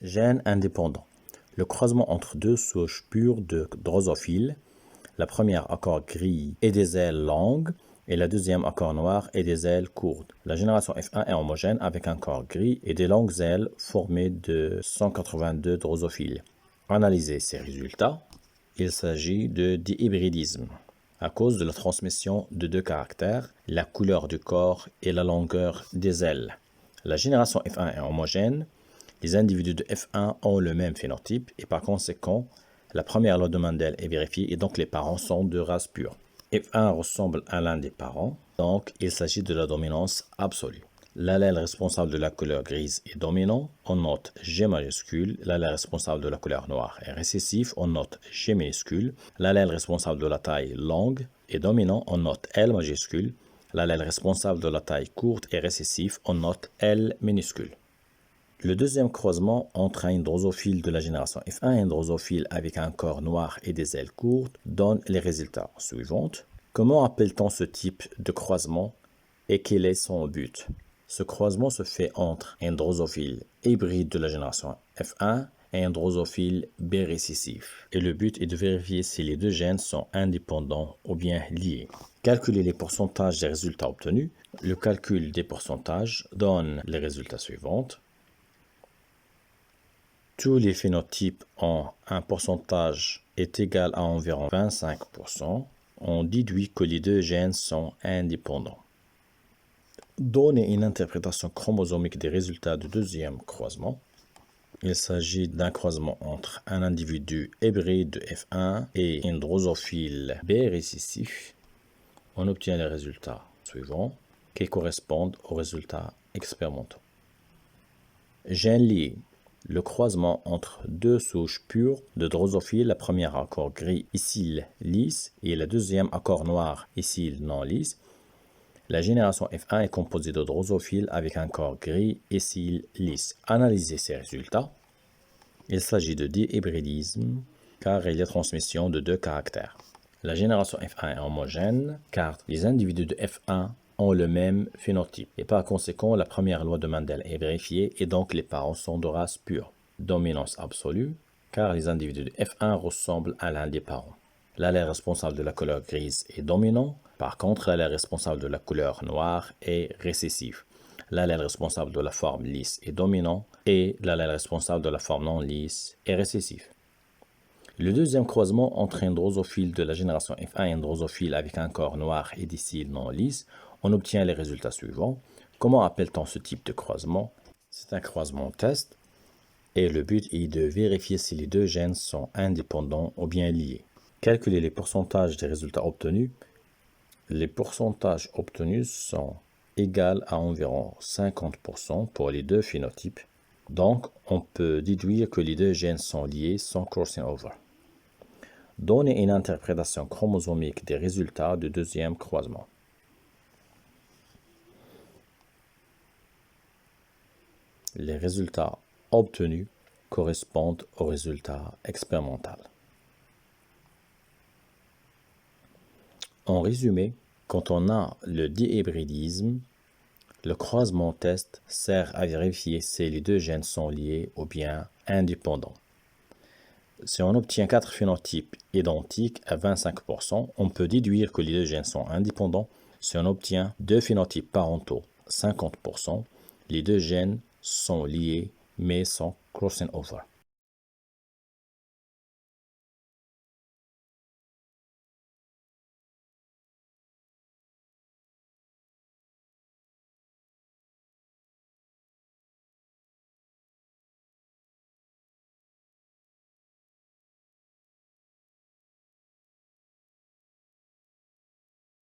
Gènes indépendants. Le croisement entre deux souches pures de drosophiles, la première à corps gris et des ailes longues, et la deuxième à corps noir et des ailes courtes. La génération F1 est homogène avec un corps gris et des longues ailes formées de 182 drosophiles. Analysez ces résultats. Il s'agit de dihybridisme. À cause de la transmission de deux caractères, la couleur du corps et la longueur des ailes. La génération F1 est homogène. Les individus de F1 ont le même phénotype et par conséquent, la première loi de Mendel est vérifiée et donc les parents sont de race pure. F1 ressemble à l'un des parents, donc il s'agit de la dominance absolue. L'allèle responsable de la couleur grise est dominant, on note G majuscule. L'allèle responsable de la couleur noire est récessif, on note G minuscule. L'allèle responsable de la taille longue est dominant, on note L majuscule. L'allèle responsable de la taille courte est récessif, on note L minuscule. Le deuxième croisement entre un drosophile de la génération F1 et un drosophile avec un corps noir et des ailes courtes donne les résultats suivants. Comment appelle-t-on ce type de croisement et quel est son but? Ce croisement se fait entre un drosophile hybride de la génération F1 et un drosophile B récessif. Et le but est de vérifier si les deux gènes sont indépendants ou bien liés. Calculer les pourcentages des résultats obtenus. Le calcul des pourcentages donne les résultats suivants. Tous les phénotypes ont un pourcentage est égal à environ 25%. On déduit que les deux gènes sont indépendants. Donner une interprétation chromosomique des résultats du deuxième croisement. Il s'agit d'un croisement entre un individu hybride de F1 et un drosophile B récessif. On obtient les résultats suivants qui correspondent aux résultats expérimentaux. Gènes liés. Le croisement entre deux souches pures de drosophiles, la première à corps gris et cils lisses et la deuxième à corps noir et cils non lisses. La génération F1 est composée de drosophiles avec un corps gris et cils lisses. Analysez ces résultats. Il s'agit de dihybridisme car il y a transmission de deux caractères. La génération F1 est homogène car les individus de F1 ont le même phénotype et par conséquent la première loi de Mendel est vérifiée et donc les parents sont de race pure. Dominance absolue car les individus de F1 ressemblent à l'un des parents. L'allèle responsable de la couleur grise est dominant, par contre l'allèle responsable de la couleur noire est récessif. L'allèle responsable de la forme lisse est dominant et l'allèle responsable de la forme non lisse est récessif. Le deuxième croisement entre un drosophile de la génération F1 et un drosophile avec un corps noir et des cils non lisses, on obtient les résultats suivants. Comment appelle-t-on ce type de croisement? C'est un croisement test et le but est de vérifier si les deux gènes sont indépendants ou bien liés. Calculer les pourcentages des résultats obtenus. Les pourcentages obtenus sont égaux à environ 50% pour les deux phénotypes. Donc, on peut déduire que les deux gènes sont liés sans crossing over. Donner une interprétation chromosomique des résultats du deuxième croisement. Les résultats obtenus correspondent aux résultats expérimentaux. En résumé, quand on a le dihybridisme, le croisement test sert à vérifier si les deux gènes sont liés ou bien indépendants. Si on obtient 4 phénotypes identiques à 25%, on peut déduire que les deux gènes sont indépendants. Si on obtient 2 phénotypes parentaux, 50%, les deux gènes sont liés mais sans crossing over.